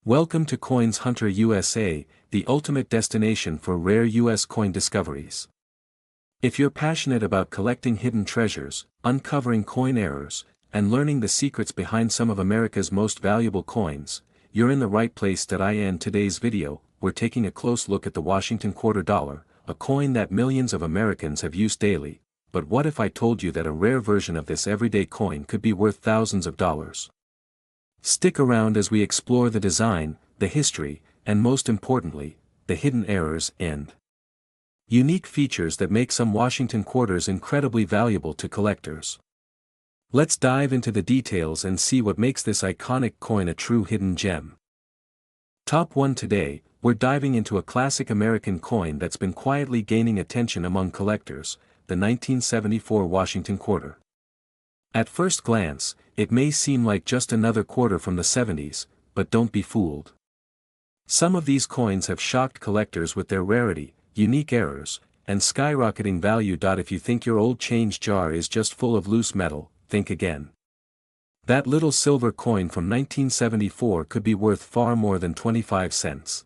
Welcome to Coins Hunter USA, the ultimate destination for rare US coin discoveries. If you're passionate about collecting hidden treasures, uncovering coin errors, and learning the secrets behind some of America's most valuable coins, you're in the right place. In today's video, we're taking a close look at the Washington quarter dollar, a coin that millions of Americans have used daily. But what if I told you that a rare version of this everyday coin could be worth thousands of dollars? Stick around as we explore the design, the history, and most importantly, the hidden errors and unique features that make some Washington quarters incredibly valuable to collectors. Let's dive into the details and see what makes this iconic coin a true hidden gem. Top 1 today, we're diving into a classic American coin that's been quietly gaining attention among collectors, the 1974 Washington quarter. At first glance, it may seem like just another quarter from the 70s, but don't be fooled. Some of these coins have shocked collectors with their rarity, unique errors, and skyrocketing value. If you think your old change jar is just full of loose metal, think again. That little silver coin from 1974 could be worth far more than 25 cents.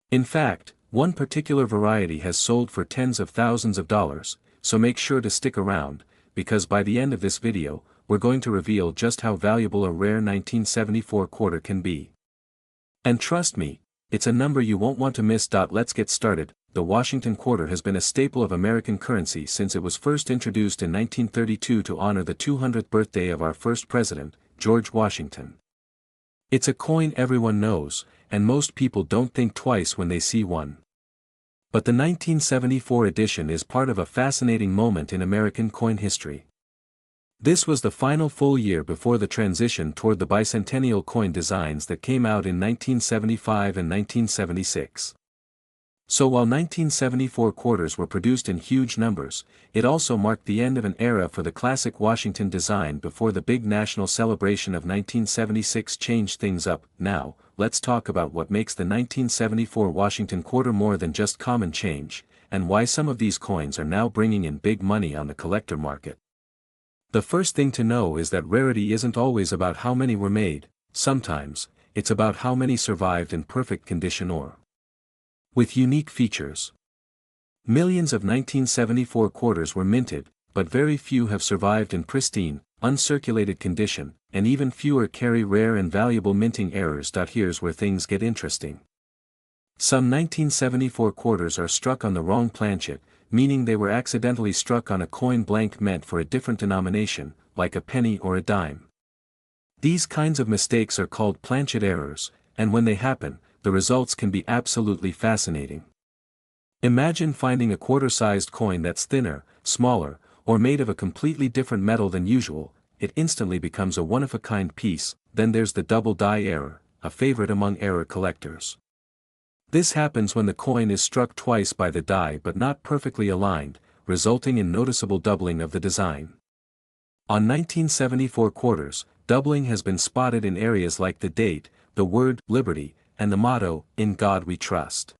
In fact, one particular variety has sold for tens of thousands of dollars, so make sure to stick around, because by the end of this video, we're going to reveal just how valuable a rare 1974 quarter can be. And trust me, it's a number you won't want to miss. Let's get started. The Washington quarter has been a staple of American currency since it was first introduced in 1932 to honor the 200th birthday of our first president, George Washington. It's a coin everyone knows, and most people don't think twice when they see one. But the 1974 edition is part of a fascinating moment in American coin history. This was the final full year before the transition toward the bicentennial coin designs that came out in 1975 and 1976. So while 1974 quarters were produced in huge numbers, it also marked the end of an era for the classic Washington design before the big national celebration of 1976 changed things up. Now, let's talk about what makes the 1974 Washington quarter more than just common change, and why some of these coins are now bringing in big money on the collector market. The first thing to know is that rarity isn't always about how many were made. Sometimes, it's about how many survived in perfect condition or with unique features. Millions of 1974 quarters were minted, but very few have survived in pristine, uncirculated condition, and even fewer carry rare and valuable minting errors. Here's where things get interesting. Some 1974 quarters are struck on the wrong planchet, meaning they were accidentally struck on a coin blank meant for a different denomination, like a penny or a dime. These kinds of mistakes are called planchet errors, and when they happen, the results can be absolutely fascinating. Imagine finding a quarter-sized coin that's thinner, smaller, or made of a completely different metal than usual. It instantly becomes a one-of-a-kind piece. Then there's the double die error, a favorite among error collectors. This happens when the coin is struck twice by the die but not perfectly aligned, resulting in noticeable doubling of the design. On 1974 quarters, doubling has been spotted in areas like the date, the word liberty, and the motto, "In God We Trust."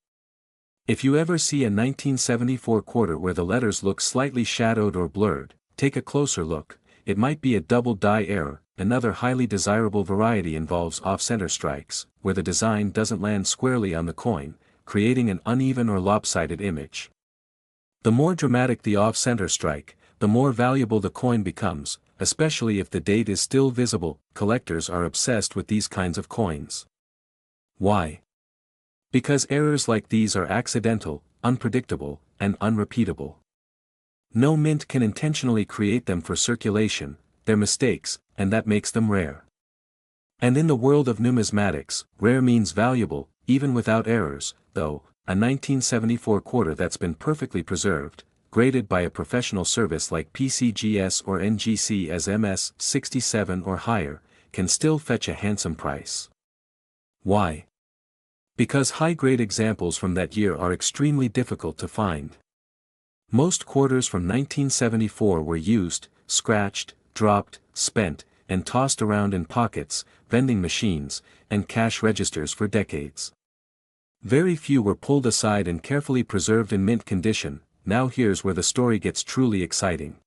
If you ever see a 1974 quarter where the letters look slightly shadowed or blurred, take a closer look. It might be a double die error. Another highly desirable variety involves off-center strikes, where the design doesn't land squarely on the coin, creating an uneven or lopsided image. The more dramatic the off-center strike, the more valuable the coin becomes, especially if the date is still visible. Collectors are obsessed with these kinds of coins. Why? Because errors like these are accidental, unpredictable, and unrepeatable. No mint can intentionally create them for circulation. They're mistakes, and that makes them rare. And in the world of numismatics, rare means valuable, even without errors. Though, a 1974 quarter that's been perfectly preserved, graded by a professional service like PCGS or NGC as MS-67 or higher, can still fetch a handsome price. Why? Because high-grade examples from that year are extremely difficult to find. Most quarters from 1974 were used, scratched, dropped, spent, and tossed around in pockets, vending machines, and cash registers for decades. Very few were pulled aside and carefully preserved in mint condition. Now here's where the story gets truly exciting.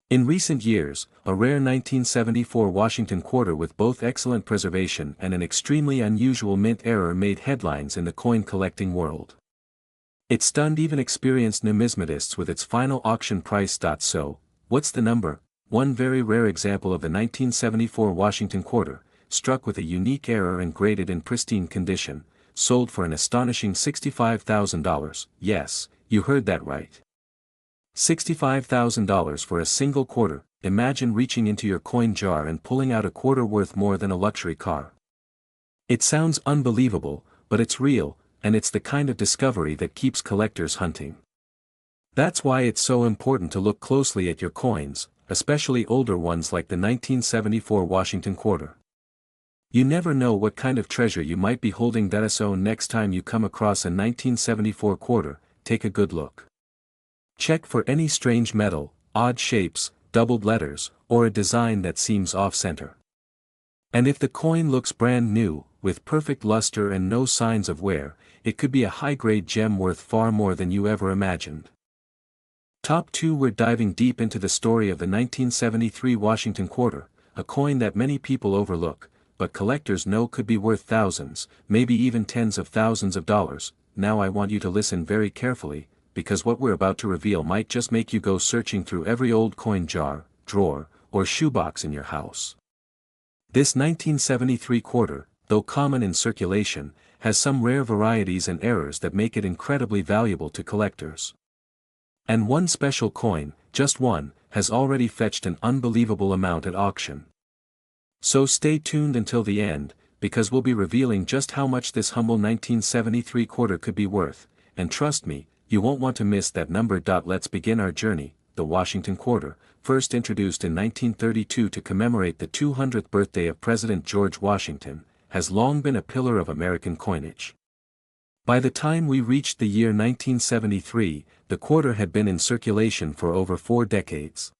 In recent years, a rare 1974 Washington quarter with both excellent preservation and an extremely unusual mint error made headlines in the coin collecting world. It stunned even experienced numismatists with its final auction price. So, what's the number? One very rare example of the 1974 Washington quarter, struck with a unique error and graded in pristine condition, sold for an astonishing $65,000. Yes, you heard that right. $65,000 for a single quarter. Imagine reaching into your coin jar and pulling out a quarter worth more than a luxury car. It sounds unbelievable, but it's real, and it's the kind of discovery that keeps collectors hunting. That's why it's so important to look closely at your coins, especially older ones like the 1974 Washington quarter. You never know what kind of treasure you might be holding. So next time you come across a 1974 quarter, take a good look. Check for any strange metal, odd shapes, doubled letters, or a design that seems off-center. And if the coin looks brand new, with perfect luster and no signs of wear, it could be a high-grade gem worth far more than you ever imagined. Top 2. We're diving deep into the story of the 1973 Washington quarter, a coin that many people overlook, but collectors know could be worth thousands, maybe even tens of thousands of dollars. Now I want you to listen very carefully, because what we're about to reveal might just make you go searching through every old coin jar, drawer, or shoebox in your house. This 1973 quarter, though common in circulation, has some rare varieties and errors that make it incredibly valuable to collectors. And one special coin, just one, has already fetched an unbelievable amount at auction. So stay tuned until the end, because we'll be revealing just how much this humble 1973 quarter could be worth, and trust me, you won't want to miss that number. Let's begin our journey. The Washington quarter, first introduced in 1932 to commemorate the 200th birthday of President George Washington, has long been a pillar of American coinage. By the time we reached the year 1973, the quarter had been in circulation for over 4 decades.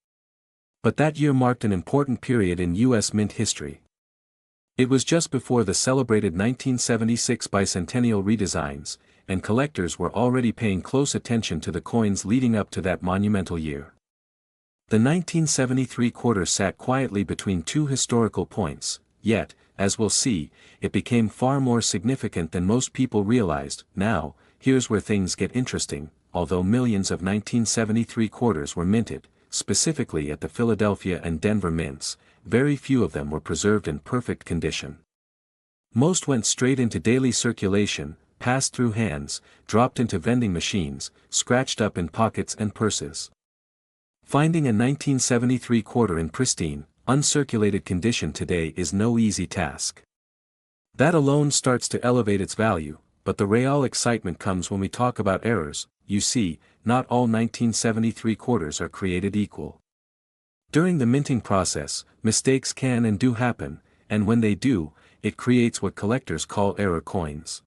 But that year marked an important period in U.S. mint history. It was just before the celebrated 1976 bicentennial redesigns, and collectors were already paying close attention to the coins leading up to that monumental year. The 1973 quarter sat quietly between two historical points, yet, as we'll see, it became far more significant than most people realized. Now, here's where things get interesting. Although millions of 1973 quarters were minted, specifically at the Philadelphia and Denver mints, very few of them were preserved in perfect condition. Most went straight into daily circulation, passed through hands, dropped into vending machines, scratched up in pockets and purses. Finding a 1973 quarter in pristine, uncirculated condition today is no easy task. That alone starts to elevate its value, but the real excitement comes when we talk about errors. You see, not all 1973 quarters are created equal. During the minting process, mistakes can and do happen, and when they do, it creates what collectors call error coins.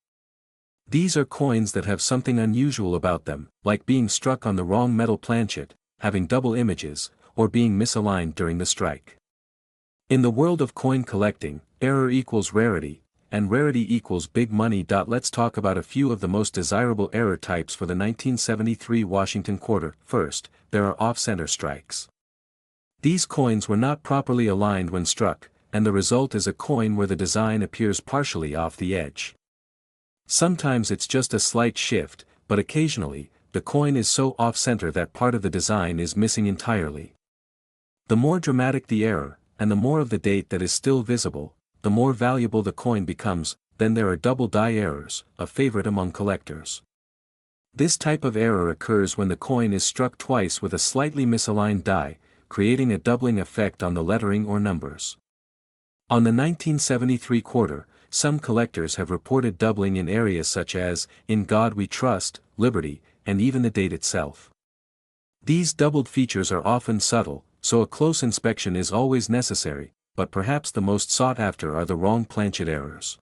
These are coins that have something unusual about them, like being struck on the wrong metal planchet, having double images, or being misaligned during the strike. In the world of coin collecting, error equals rarity, and rarity equals big money. Let's talk about a few of the most desirable error types for the 1973 Washington quarter. First, there are off-center strikes. These coins were not properly aligned when struck, and the result is a coin where the design appears partially off the edge. Sometimes it's just a slight shift, but occasionally, the coin is so off-center that part of the design is missing entirely. The more dramatic the error, and the more of the date that is still visible, the more valuable the coin becomes. Then there are double die errors, a favorite among collectors. This type of error occurs when the coin is struck twice with a slightly misaligned die, creating a doubling effect on the lettering or numbers. On the 1973 quarter, some collectors have reported doubling in areas such as, "In God We Trust," "Liberty," and even the date itself. These doubled features are often subtle, so a close inspection is always necessary, but perhaps the most sought after are the wrong planchet errors.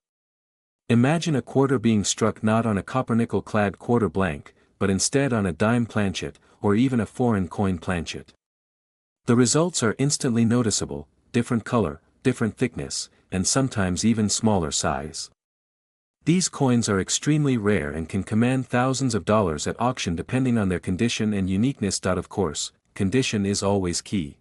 Imagine a quarter being struck not on a copper-nickel-clad quarter blank, but instead on a dime planchet, or even a foreign coin planchet. The results are instantly noticeable: different color, different thickness, and sometimes even smaller size. These coins are extremely rare and can command thousands of dollars at auction depending on their condition and uniqueness. Of course, condition is always key.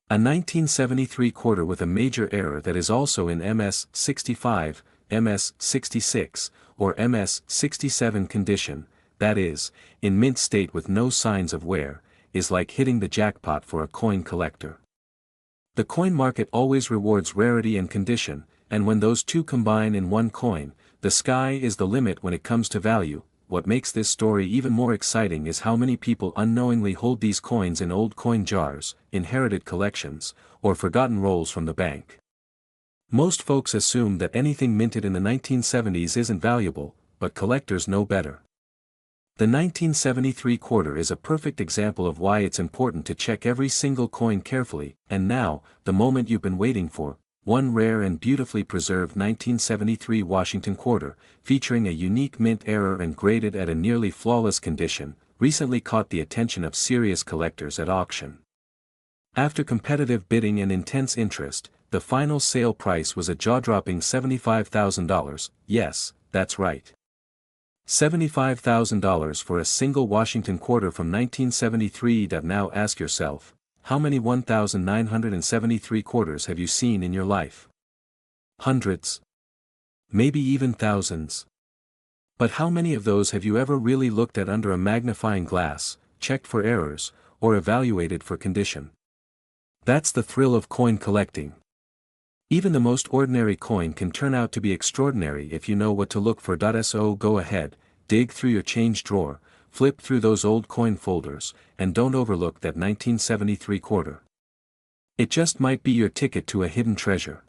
A 1973 quarter with a major error that is also in MS-65, MS-66, or MS-67 condition, that is, in mint state with no signs of wear, is like hitting the jackpot for a coin collector. The coin market always rewards rarity and condition, and when those two combine in one coin, the sky is the limit when it comes to value. What makes this story even more exciting is how many people unknowingly hold these coins in old coin jars, inherited collections, or forgotten rolls from the bank. Most folks assume that anything minted in the 1970s isn't valuable, but collectors know better. The 1973 quarter is a perfect example of why it's important to check every single coin carefully, and now, the moment you've been waiting for. One rare and beautifully preserved 1973 Washington quarter, featuring a unique mint error and graded at a nearly flawless condition, recently caught the attention of serious collectors at auction. After competitive bidding and intense interest, the final sale price was a jaw-dropping $75,000, yes, that's right. $75,000 for a single Washington quarter from 1973. Now ask yourself, how many 1,973 quarters have you seen in your life? Hundreds. Maybe even thousands. But how many of those have you ever really looked at under a magnifying glass, checked for errors, or evaluated for condition? That's the thrill of coin collecting. Even the most ordinary coin can turn out to be extraordinary if you know what to look for. So go ahead, dig through your change drawer, flip through those old coin folders, and don't overlook that 1973 quarter. It just might be your ticket to a hidden treasure.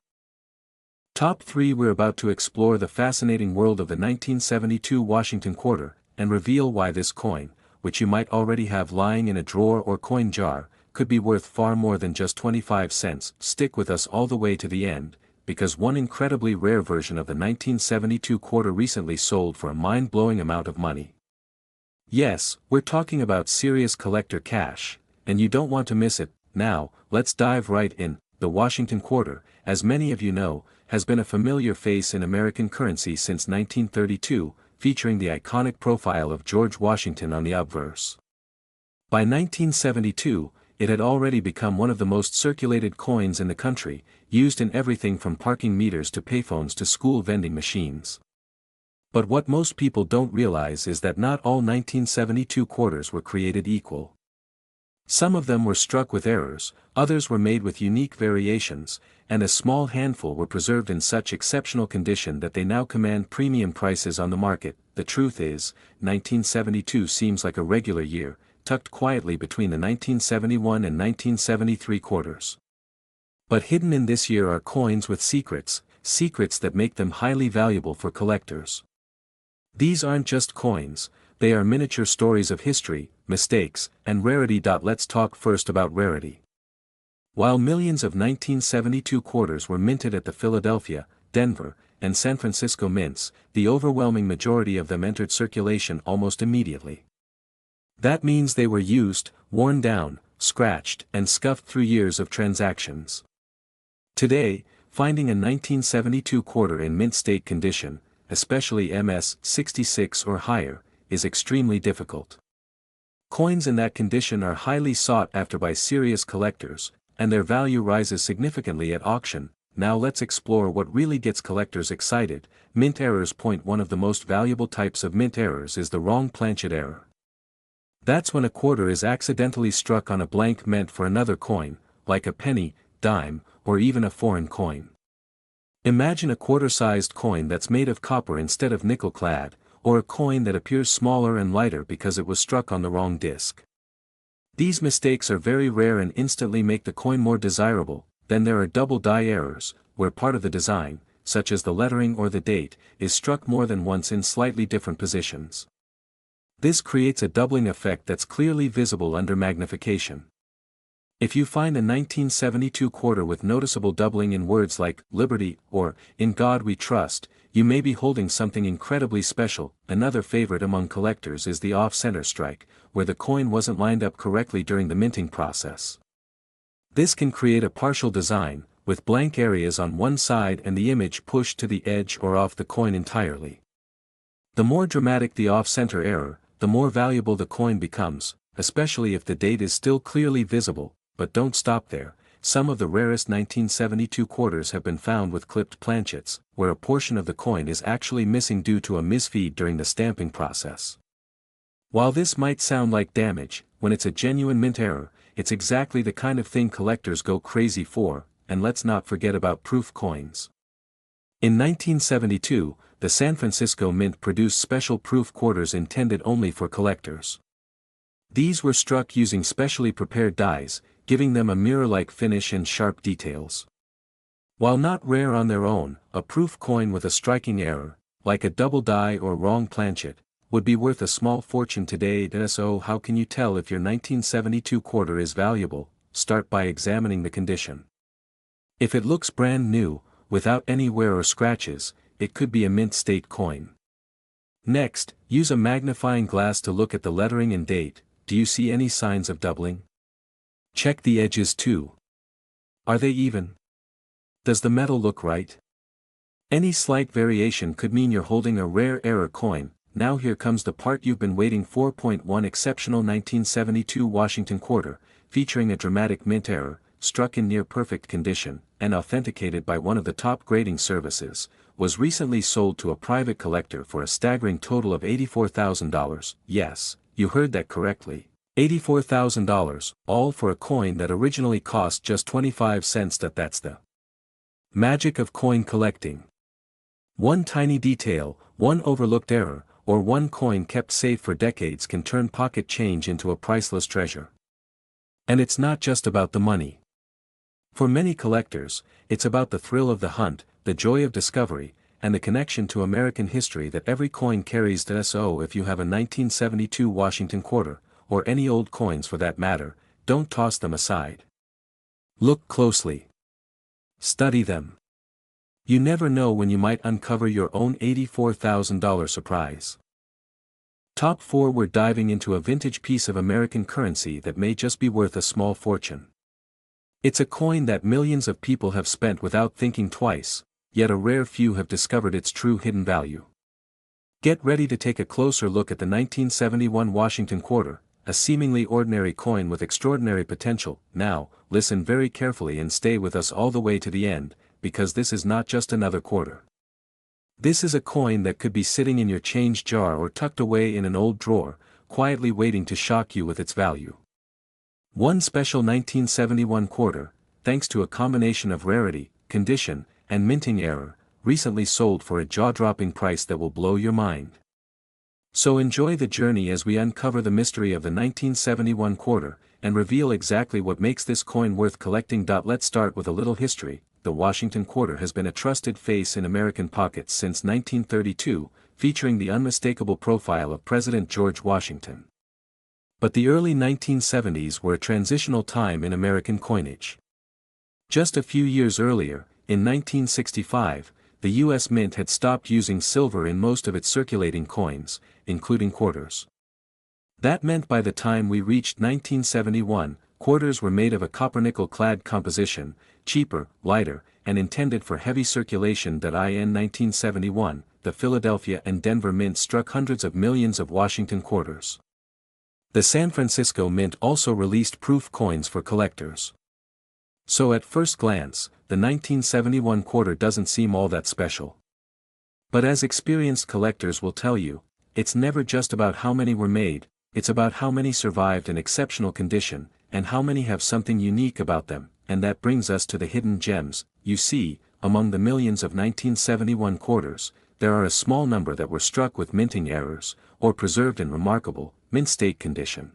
Top 3. We're about to explore the fascinating world of the 1972 Washington quarter, and reveal why this coin, which you might already have lying in a drawer or coin jar, could be worth far more than just 25 cents. Stick with us all the way to the end, because one incredibly rare version of the 1972 quarter recently sold for a mind-blowing amount of money. Yes, we're talking about serious collector cash, and you don't want to miss it. Now, let's dive right in. The Washington quarter, as many of you know, has been a familiar face in American currency since 1932, featuring the iconic profile of George Washington on the obverse. By 1972, it had already become one of the most circulated coins in the country, used in everything from parking meters to payphones to school vending machines. But what most people don't realize is that not all 1972 quarters were created equal. Some of them were struck with errors, others were made with unique variations, and a small handful were preserved in such exceptional condition that they now command premium prices on the market. The truth is, 1972 seems like a regular year, tucked quietly between the 1971 and 1973 quarters. But hidden in this year are coins with secrets, secrets that make them highly valuable for collectors. These aren't just coins, they are miniature stories of history, mistakes, and rarity. Let's talk first about rarity. While millions of 1972 quarters were minted at the Philadelphia, Denver, and San Francisco mints, the overwhelming majority of them entered circulation almost immediately. That means they were used, worn down, scratched, and scuffed through years of transactions. Today, finding a 1972 quarter in mint state condition, especially MS-66 or higher, is extremely difficult. Coins in that condition are highly sought after by serious collectors, and their value rises significantly at auction. Now let's explore what really gets collectors excited. Mint errors. One of the most valuable types of mint errors is the wrong planchet error. That's when a quarter is accidentally struck on a blank meant for another coin, like a penny, dime, or even a foreign coin. Imagine a quarter-sized coin that's made of copper instead of nickel-clad, or a coin that appears smaller and lighter because it was struck on the wrong disc. These mistakes are very rare and instantly make the coin more desirable. Then there are double die errors, where part of the design, such as the lettering or the date, is struck more than once in slightly different positions. This creates a doubling effect that's clearly visible under magnification. If you find a 1972 quarter with noticeable doubling in words like "Liberty" or "In God We Trust," you may be holding something incredibly special. Another favorite among collectors is the off-center strike, where the coin wasn't lined up correctly during the minting process. This can create a partial design, with blank areas on one side and the image pushed to the edge or off the coin entirely. The more dramatic the off-center error, the more valuable the coin becomes, especially if the date is still clearly visible. But don't stop there. some of the rarest 1972 quarters have been found with clipped planchets, where a portion of the coin is actually missing due to a misfeed during the stamping process. While this might sound like damage, when it's a genuine mint error, it's exactly the kind of thing collectors go crazy for, and let's not forget about proof coins. In 1972, the San Francisco Mint produced special proof quarters intended only for collectors. These were struck using specially prepared dies, giving them a mirror-like finish and sharp details. While not rare on their own, a proof coin with a striking error, like a double die or wrong planchet, would be worth a small fortune today. So how can you tell if your 1972 quarter is valuable? Start by examining the condition. If it looks brand new, without any wear or scratches, it could be a mint state coin. Next, use a magnifying glass to look at the lettering and date. Do you see any signs of doubling? Check the edges too. Are they even? Does the metal look right? Any slight variation could mean you're holding a rare error coin. Now here comes the part you've been waiting for. One exceptional 1972 Washington quarter, featuring a dramatic mint error, struck in near-perfect condition, and authenticated by one of the top grading services, was recently sold to a private collector for a staggering total of $84,000. Yes, you heard that correctly. $84,000, all for a coin that originally cost just 25 cents. That's the magic of coin collecting. One tiny detail, one overlooked error, or one coin kept safe for decades can turn pocket change into a priceless treasure. And it's not just about the money. For many collectors, it's about the thrill of the hunt, the joy of discovery, and the connection to American history that every coin carries. So if you have a 1972 Washington quarter, or any old coins for that matter, don't toss them aside. Look closely. Study them. You never know when you might uncover your own $84,000 surprise. Top 4. We're diving into a vintage piece of American currency that may just be worth a small fortune. It's a coin that millions of people have spent without thinking twice, yet a rare few have discovered its true hidden value. Get ready to take a closer look at the 1971 Washington quarter, a seemingly ordinary coin with extraordinary potential. Now, listen very carefully and stay with us all the way to the end, because this is not just another quarter. This is a coin that could be sitting in your change jar or tucked away in an old drawer, quietly waiting to shock you with its value. One special 1971 quarter, thanks to a combination of rarity, condition, and minting error, recently sold for a jaw-dropping price that will blow your mind. So enjoy the journey as we uncover the mystery of the 1971 quarter, and reveal exactly what makes this coin worth collecting. Let's start with a little history. The Washington quarter has been a trusted face in American pockets since 1932, featuring the unmistakable profile of President George Washington. But the early 1970s were a transitional time in American coinage. Just a few years earlier, in 1965, the U.S. Mint had stopped using silver in most of its circulating coins, including quarters. That meant by the time we reached 1971, quarters were made of a copper-nickel-clad composition, cheaper, lighter, and intended for heavy circulation. In 1971, the Philadelphia and Denver Mint struck hundreds of millions of Washington quarters. The San Francisco Mint also released proof coins for collectors. So at first glance, the 1971 quarter doesn't seem all that special. But as experienced collectors will tell you, it's never just about how many were made, it's about how many survived in exceptional condition, and how many have something unique about them. And that brings us to the hidden gems. You see, among the millions of 1971 quarters, there are a small number that were struck with minting errors, or preserved in remarkable, mint state condition.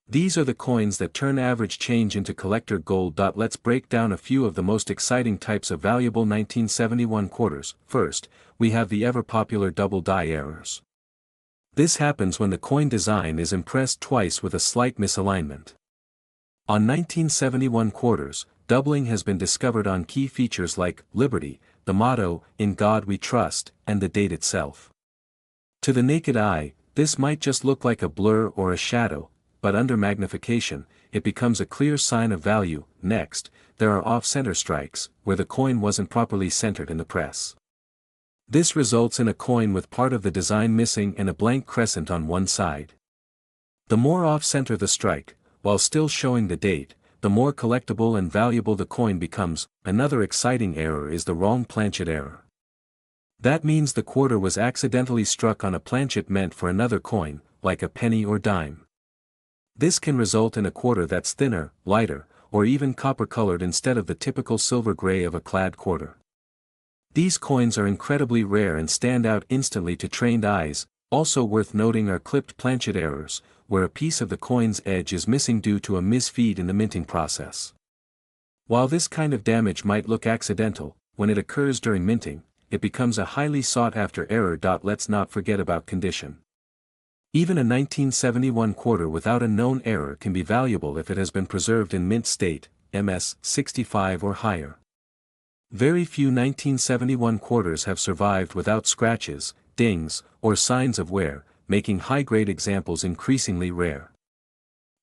These are the coins that turn average change into collector gold. Let's break down a few of the most exciting types of valuable 1971 quarters. First, we have the ever-popular double die errors. This happens when the coin design is impressed twice with a slight misalignment. On 1971 quarters, doubling has been discovered on key features like Liberty, the motto, "In God We Trust," and the date itself. To the naked eye, this might just look like a blur or a shadow, but under magnification, it becomes a clear sign of value. Next, there are off-center strikes, where the coin wasn't properly centered in the press. This results in a coin with part of the design missing and a blank crescent on one side. The more off-center the strike, while still showing the date, the more collectible and valuable the coin becomes. Another exciting error is the wrong planchet error. That means the quarter was accidentally struck on a planchet meant for another coin, like a penny or dime. This can result in a quarter that's thinner, lighter, or even copper-colored instead of the typical silver gray of a clad quarter. These coins are incredibly rare and stand out instantly to trained eyes. Also worth noting are clipped planchet errors, where a piece of the coin's edge is missing due to a misfeed in the minting process. While this kind of damage might look accidental, when it occurs during minting, it becomes a highly sought-after error. Let's not forget about condition. Even a 1971 quarter without a known error can be valuable if it has been preserved in mint state, MS 65 or higher. Very few 1971 quarters have survived without scratches, dings, or signs of wear, making high-grade examples increasingly rare.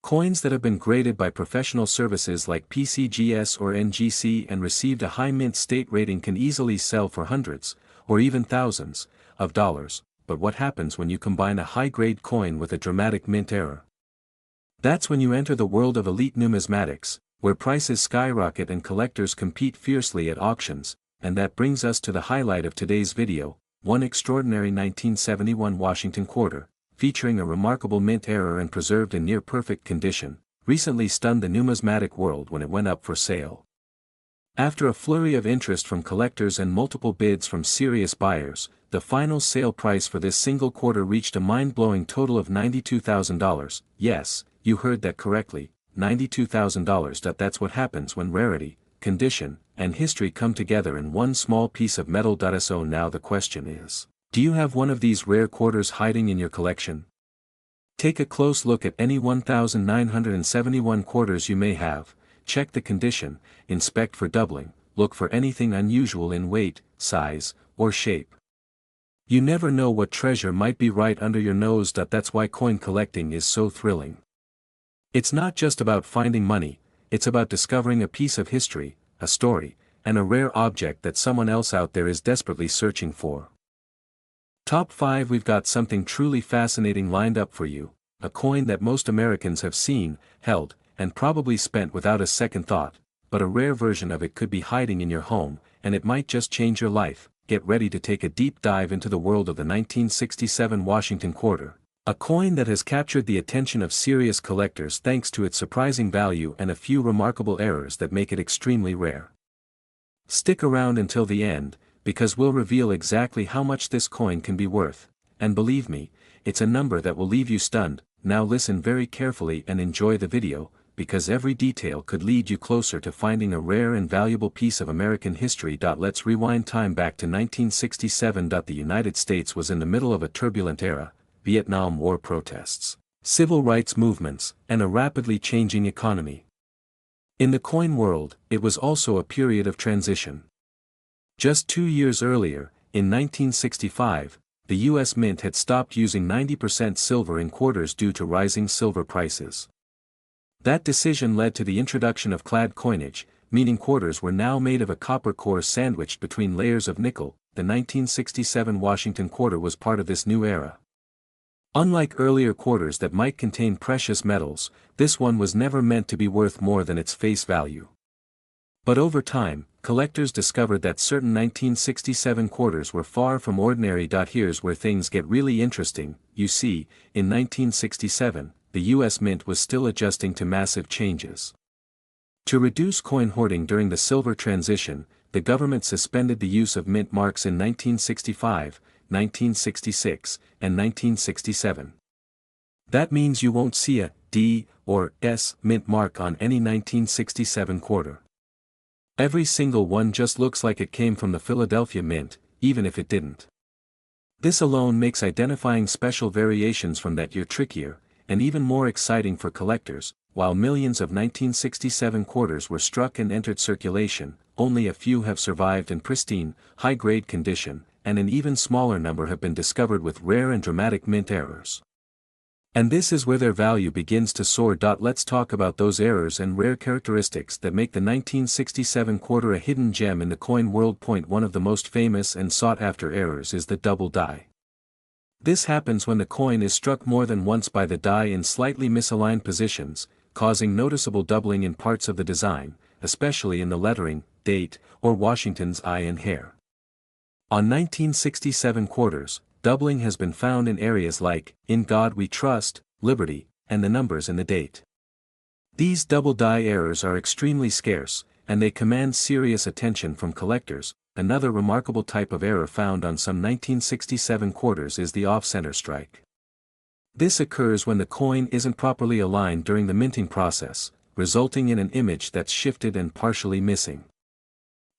Coins that have been graded by professional services like PCGS or NGC and received a high mint state rating can easily sell for hundreds, or even thousands, of dollars. But what happens when you combine a high-grade coin with a dramatic mint error? That's when you enter the world of elite numismatics, where prices skyrocket and collectors compete fiercely at auctions. And that brings us to the highlight of today's video, one extraordinary 1971 Washington quarter, featuring a remarkable mint error and preserved in near-perfect condition, recently stunned the numismatic world when it went up for sale. After a flurry of interest from collectors and multiple bids from serious buyers, the final sale price for this single quarter reached a mind-blowing total of $92,000. Yes, you heard that correctly, $92,000. That's what happens when rarity, condition, and history come together in one small piece of metal. So now the question is, do you have one of these rare quarters hiding in your collection? Take a close look at any 1,971 quarters you may have, check the condition, inspect for doubling, look for anything unusual in weight, size, or shape. You never know what treasure might be right under your nose. That's why coin collecting is so thrilling. It's not just about finding money, it's about discovering a piece of history, a story, and a rare object that someone else out there is desperately searching for. Top 5. We've got something truly fascinating lined up for you, a coin that most Americans have seen, held, and probably spent without a second thought, but a rare version of it could be hiding in your home, and it might just change your life. Get ready to take a deep dive into the world of the 1967 Washington quarter, a coin that has captured the attention of serious collectors thanks to its surprising value and a few remarkable errors that make it extremely rare. Stick around until the end, because we'll reveal exactly how much this coin can be worth, and believe me, it's a number that will leave you stunned. Now listen very carefully and enjoy the video, because every detail could lead you closer to finding a rare and valuable piece of American history. Let's rewind time back to 1967. The United States was in the middle of a turbulent era: Vietnam War protests, civil rights movements, and a rapidly changing economy. In the coin world, it was also a period of transition. Just 2 years earlier, in 1965, the U.S. Mint had stopped using 90% silver in quarters due to rising silver prices. That decision led to the introduction of clad coinage, meaning quarters were now made of a copper core sandwiched between layers of nickel. The 1967 Washington quarter was part of this new era. Unlike earlier quarters that might contain precious metals, this one was never meant to be worth more than its face value. But over time, collectors discovered that certain 1967 quarters were far from ordinary. Here's where things get really interesting. You see, in 1967, the U.S. Mint was still adjusting to massive changes. To reduce coin hoarding during the silver transition, the government suspended the use of mint marks in 1965, 1966, and 1967. That means you won't see a D or S mint mark on any 1967 quarter. Every single one just looks like it came from the Philadelphia Mint, even if it didn't. This alone makes identifying special variations from that year trickier, and even more exciting for collectors. While millions of 1967 quarters were struck and entered circulation, only a few have survived in pristine, high-grade condition, and an even smaller number have been discovered with rare and dramatic mint errors. And this is where their value begins to soar. Let's talk about those errors and rare characteristics that make the 1967 quarter a hidden gem in the coin world. One of the most famous and sought-after errors is the double die. This happens when the coin is struck more than once by the die in slightly misaligned positions, causing noticeable doubling in parts of the design, especially in the lettering, date, or Washington's eye and hair. On 1967 quarters, doubling has been found in areas like, "In God We Trust," "Liberty," and the numbers in the date. These double die errors are extremely scarce, and they command serious attention from collectors. Another remarkable type of error found on some 1967 quarters is the off-center strike. This occurs when the coin isn't properly aligned during the minting process, resulting in an image that's shifted and partially missing.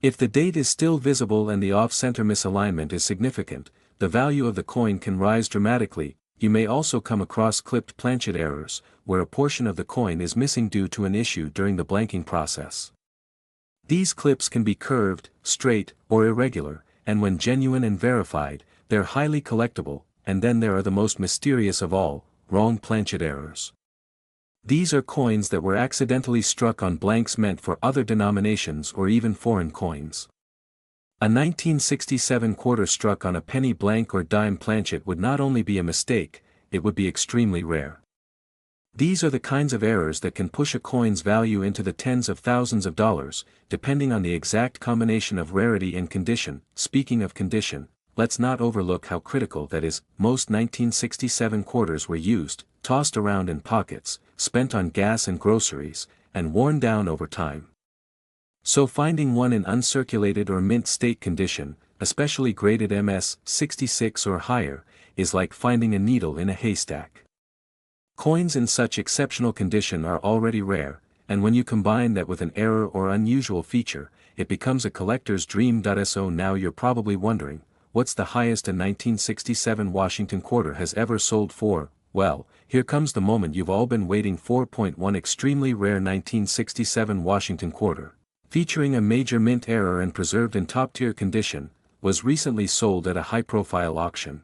If the date is still visible and the off-center misalignment is significant, the value of the coin can rise dramatically. You may also come across clipped planchet errors, where a portion of the coin is missing due to an issue during the blanking process. These clips can be curved, straight, or irregular, and when genuine and verified, they're highly collectible. And then there are the most mysterious of all, wrong planchet errors. These are coins that were accidentally struck on blanks meant for other denominations or even foreign coins. A 1967 quarter struck on a penny blank or dime planchet would not only be a mistake, it would be extremely rare. These are the kinds of errors that can push a coin's value into the tens of thousands of dollars, depending on the exact combination of rarity and condition. Speaking of condition, let's not overlook how critical that is. Most 1967 quarters were used, tossed around in pockets, spent on gas and groceries, and worn down over time. So finding one in uncirculated or mint state condition, especially graded MS 66 or higher, is like finding a needle in a haystack. Coins in such exceptional condition are already rare, and when you combine that with an error or unusual feature, it becomes a collector's dream. So now you're probably wondering, what's the highest a 1967 Washington quarter has ever sold for? Well, here comes the moment you've all been waiting for. One extremely rare 1967 Washington quarter, featuring a major mint error and preserved in top-tier condition, was recently sold at a high-profile auction.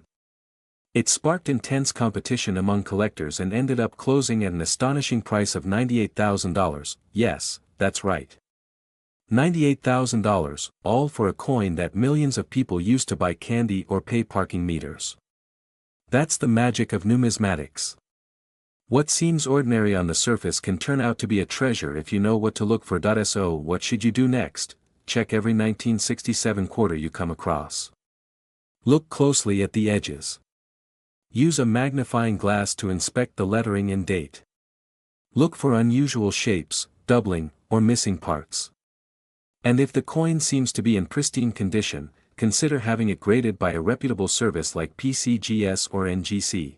It sparked intense competition among collectors and ended up closing at an astonishing price of $98,000. Yes, that's right. $98,000, all for a coin that millions of people used to buy candy or pay parking meters. That's the magic of numismatics. What seems ordinary on the surface can turn out to be a treasure if you know what to look for. So what should you do next? Check every 1967 quarter you come across. Look closely at the edges. Use a magnifying glass to inspect the lettering and date. Look for unusual shapes, doubling, or missing parts. And if the coin seems to be in pristine condition, consider having it graded by a reputable service like PCGS or NGC.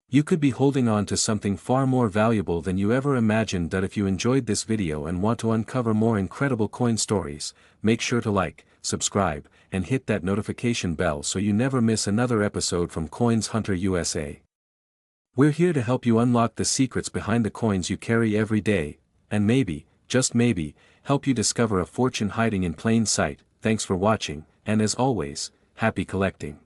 You could be holding on to something far more valuable than you ever imagined. If you enjoyed this video and want to uncover more incredible coin stories, make sure to like, subscribe, and hit that notification bell so you never miss another episode from Coins Hunter USA. We're here to help you unlock the secrets behind the coins you carry every day, and maybe, just maybe, help you discover a fortune hiding in plain sight. Thanks for watching, and as always, happy collecting.